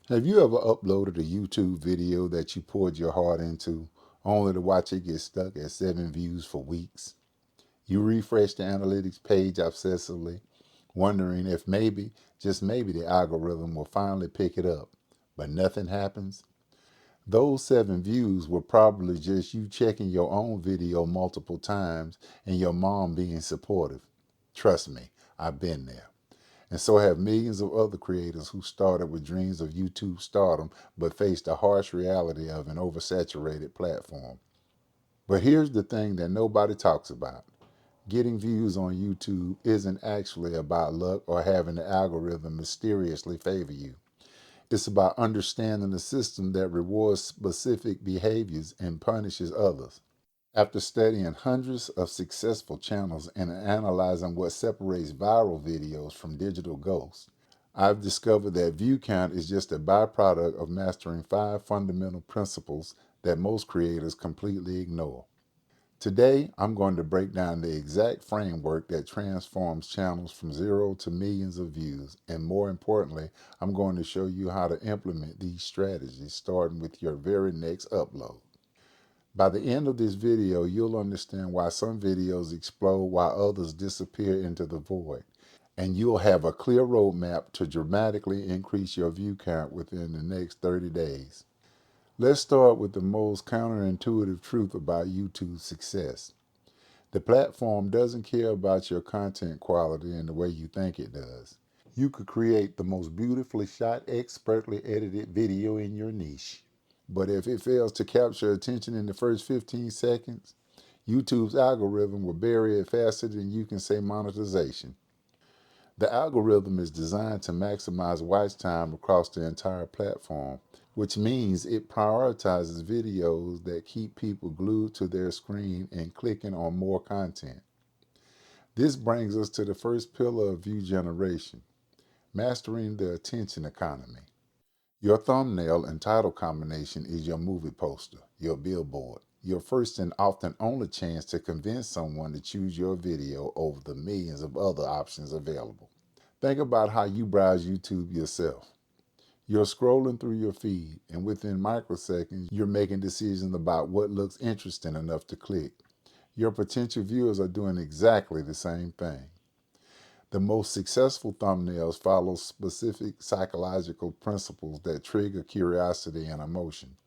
Have you ever uploaded a YouTube video that you poured your heart into, only to watch it get stuck at 7 views for weeks? You refresh the analytics page obsessively, wondering if maybe, just maybe, the algorithm will finally pick it up, but nothing happens. Those 7 views were probably just you checking your own video multiple times and your mom being supportive. Trust me, I've been there. And so have millions of other creators who started with dreams of YouTube stardom but faced the harsh reality of an oversaturated platform. But here's the thing that nobody talks about. Getting views on YouTube isn't actually about luck or having the algorithm mysteriously favor you. It's about understanding the system that rewards specific behaviors and punishes others. After studying hundreds of successful channels and analyzing what separates viral videos from digital ghosts, I've discovered that view count is just a byproduct of mastering 5 fundamental principles that most creators completely ignore. Today, I'm going to break down the exact framework that transforms channels from zero to millions of views, and more importantly, I'm going to show you how to implement these strategies starting with your very next upload. By the end of this video, you'll understand why some videos explode while others disappear into the void, and you'll have a clear roadmap to dramatically increase your view count within the next 30 days. Let's start with the most counterintuitive truth about YouTube's success. The platform doesn't care about your content quality in the way you think it does. You could create the most beautifully shot, expertly edited video in your niche, but if it fails to capture attention in the first 15 seconds, YouTube's algorithm will bury it faster than you can say monetization. The algorithm is designed to maximize watch time across the entire platform, which means it prioritizes videos that keep people glued to their screen and clicking on more content. This brings us to the first pillar of view generation, mastering the attention economy. Your thumbnail and title combination is your movie poster, your billboard, your first and often only chance to convince someone to choose your video over the millions of other options available. Think about how you browse YouTube yourself. You're scrolling through your feed, and within microseconds, you're making decisions about what looks interesting enough to click. Your potential viewers are doing exactly the same thing. The most successful thumbnails follow specific psychological principles that trigger curiosity and emotion.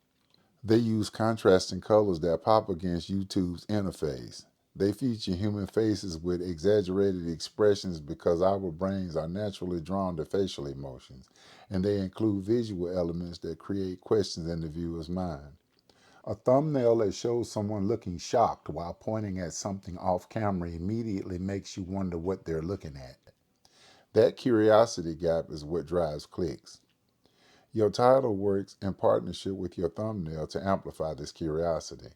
They use contrasting colors that pop against YouTube's interface. They feature human faces with exaggerated expressions because our brains are naturally drawn to facial emotions, and they include visual elements that create questions in the viewer's mind. A thumbnail that shows someone looking shocked while pointing at something off camera immediately makes you wonder what they're looking at. That curiosity gap is what drives clicks. Your title works in partnership with your thumbnail to amplify this curiosity.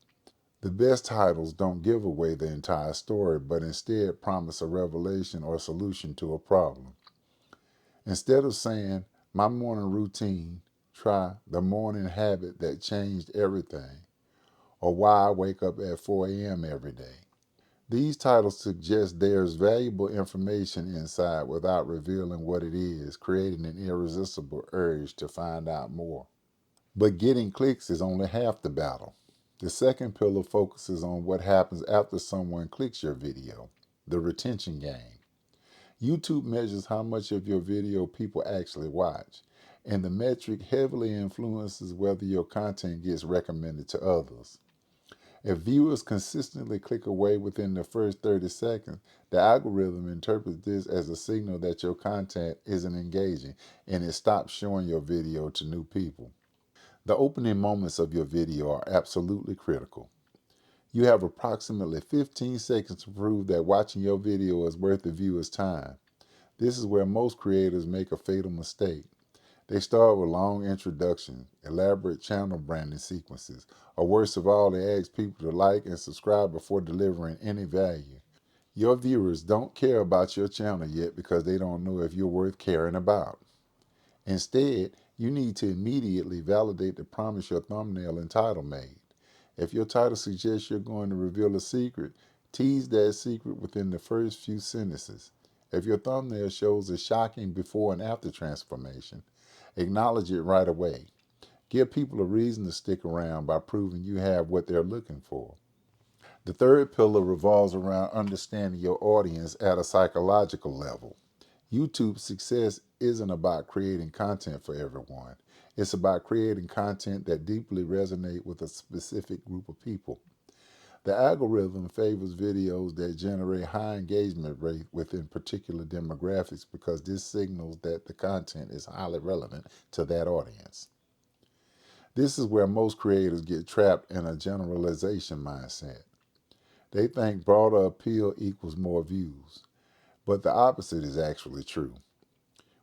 The best titles don't give away the entire story, but instead promise a revelation or solution to a problem. Instead of saying, "My morning routine," try "The morning habit that changed everything," or "Why I wake up at 4 a.m. every day." These titles suggest there's valuable information inside without revealing what it is, creating an irresistible urge to find out more. But getting clicks is only half the battle. The second pillar focuses on what happens after someone clicks your video, the retention game. YouTube measures how much of your video people actually watch, and the metric heavily influences whether your content gets recommended to others. If viewers consistently click away within the first 30 seconds, the algorithm interprets this as a signal that your content isn't engaging and it stops showing your video to new people. The opening moments of your video are absolutely critical. You have approximately 15 seconds to prove that watching your video is worth the viewer's time. This is where most creators make a fatal mistake. They start with long introductions, elaborate channel branding sequences, or worst of all, they ask people to like and subscribe before delivering any value. Your viewers don't care about your channel yet because they don't know if you're worth caring about. Instead, you need to immediately validate the promise your thumbnail and title made. If your title suggests you're going to reveal a secret, tease that secret within the first few sentences. If your thumbnail shows a shocking before and after transformation, Acknowledge it right away. Give people a reason to stick around by proving you have what they're looking for. The third pillar revolves around understanding your audience at a psychological level. YouTube's success isn't about creating content for everyone. It's about creating content that deeply resonates with a specific group of people. The algorithm favors videos that generate high engagement rate within particular demographics because this signals that the content is highly relevant to that audience. This is where most creators get trapped in a generalization mindset. They think broader appeal equals more views, but the opposite is actually true.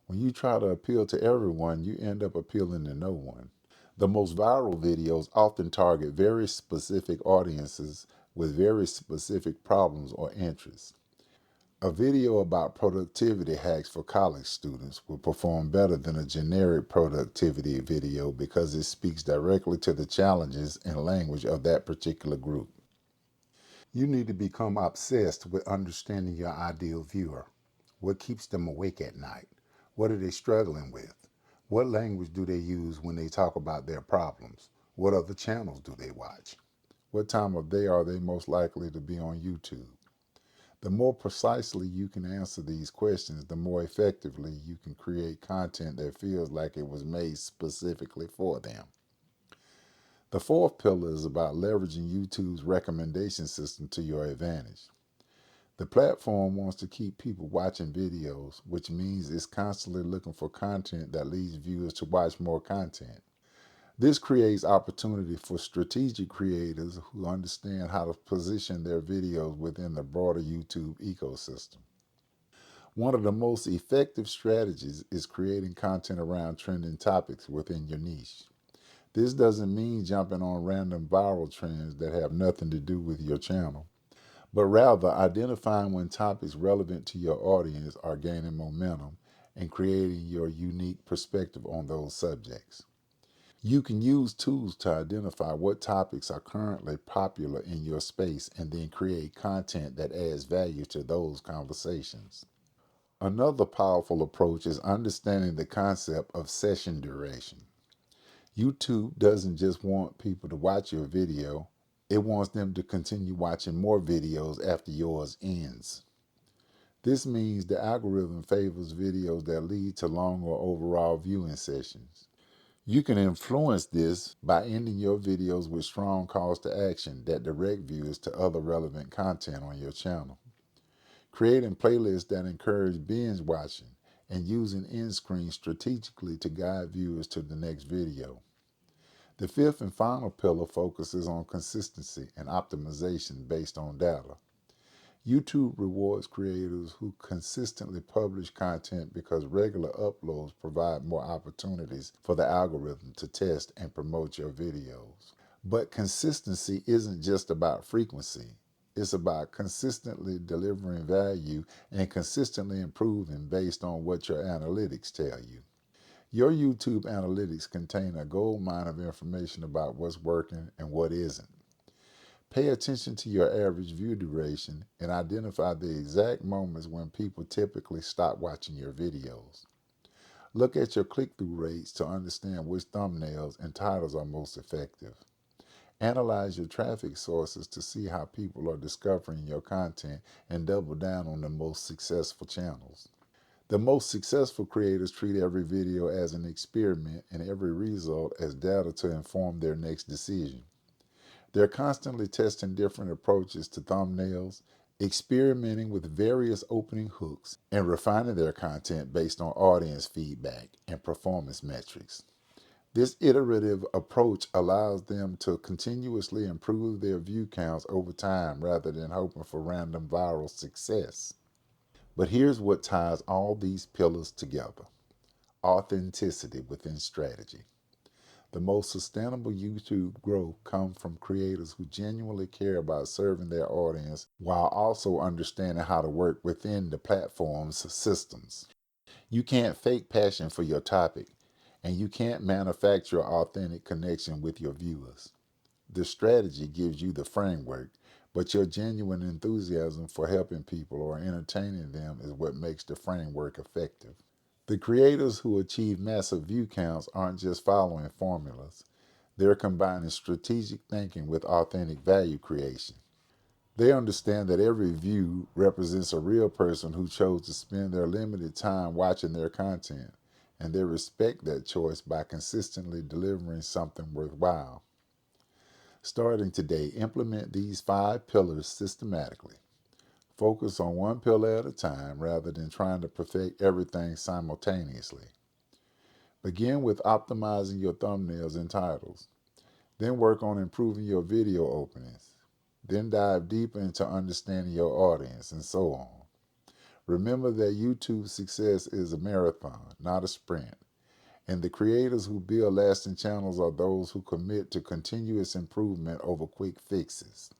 When you try to appeal to everyone, you end up appealing to no one. The most viral videos often target very specific audiences with very specific problems or interests. A video about productivity hacks for college students will perform better than a generic productivity video because it speaks directly to the challenges and language of that particular group. You need to become obsessed with understanding your ideal viewer. What keeps them awake at night? What are they struggling with? What language do they use when they talk about their problems? What other channels do they watch? What time of day are they most likely to be on YouTube? The more precisely you can answer these questions, the more effectively you can create content that feels like it was made specifically for them. The fourth pillar is about leveraging YouTube's recommendation system to your advantage. The platform wants to keep people watching videos, which means it's constantly looking for content that leads viewers to watch more content. This creates opportunity for strategic creators who understand how to position their videos within the broader YouTube ecosystem. One of the most effective strategies is creating content around trending topics within your niche. This doesn't mean jumping on random viral trends that have nothing to do with your channel, but rather identifying when topics relevant to your audience are gaining momentum and creating your unique perspective on those subjects. You can use tools to identify what topics are currently popular in your space and then create content that adds value to those conversations. Another powerful approach is understanding the concept of session duration. YouTube doesn't just want people to watch your video, it wants them to continue watching more videos after yours ends. This means the algorithm favors videos that lead to longer overall viewing sessions. You can influence this by ending your videos with strong calls to action that direct viewers to other relevant content on your channel. Creating playlists that encourage binge watching and using end screens strategically to guide viewers to the next video. The fifth and final pillar focuses on consistency and optimization based on data. YouTube rewards creators who consistently publish content because regular uploads provide more opportunities for the algorithm to test and promote your videos. But consistency isn't just about frequency. It's about consistently delivering value and consistently improving based on what your analytics tell you. Your YouTube analytics contain a gold mine of information about what's working and what isn't. Pay attention to your average view duration and identify the exact moments when people typically stop watching your videos. Look at your click-through rates to understand which thumbnails and titles are most effective. Analyze your traffic sources to see how people are discovering your content and double down on the most successful channels. The most successful creators treat every video as an experiment and every result as data to inform their next decision. They're constantly testing different approaches to thumbnails, experimenting with various opening hooks, and refining their content based on audience feedback and performance metrics. This iterative approach allows them to continuously improve their view counts over time rather than hoping for random viral success. But here's what ties all these pillars together: authenticity within strategy. The most sustainable YouTube growth comes from creators who genuinely care about serving their audience while also understanding how to work within the platform's systems. You can't fake passion for your topic, and you can't manufacture authentic connection with your viewers. The strategy gives you the framework, but your genuine enthusiasm for helping people or entertaining them is what makes the framework effective. The creators who achieve massive view counts aren't just following formulas, they're combining strategic thinking with authentic value creation. They understand that every view represents a real person who chose to spend their limited time watching their content, and they respect that choice by consistently delivering something worthwhile. Starting today, implement these 5 pillars systematically. Focus on one pillar at a time rather than trying to perfect everything simultaneously. Begin with optimizing your thumbnails and titles. Then work on improving your video openings. Then dive deeper into understanding your audience and so on. Remember that YouTube success is a marathon, not a sprint. And the creators who build lasting channels are those who commit to continuous improvement over quick fixes.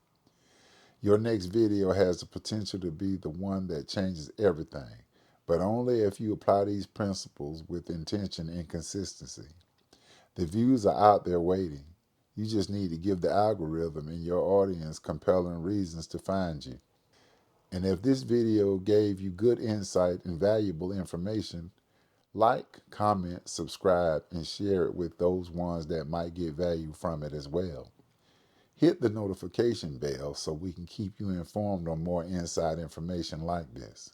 Your next video has the potential to be the one that changes everything, but only if you apply these principles with intention and consistency. The views are out there waiting. You just need to give the algorithm and your audience compelling reasons to find you. And if this video gave you good insight and valuable information, like, comment, subscribe, and share it with those ones that might get value from it as well. Hit the notification bell so we can keep you informed on more inside information like this.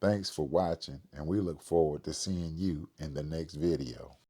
Thanks for watching, and we look forward to seeing you in the next video.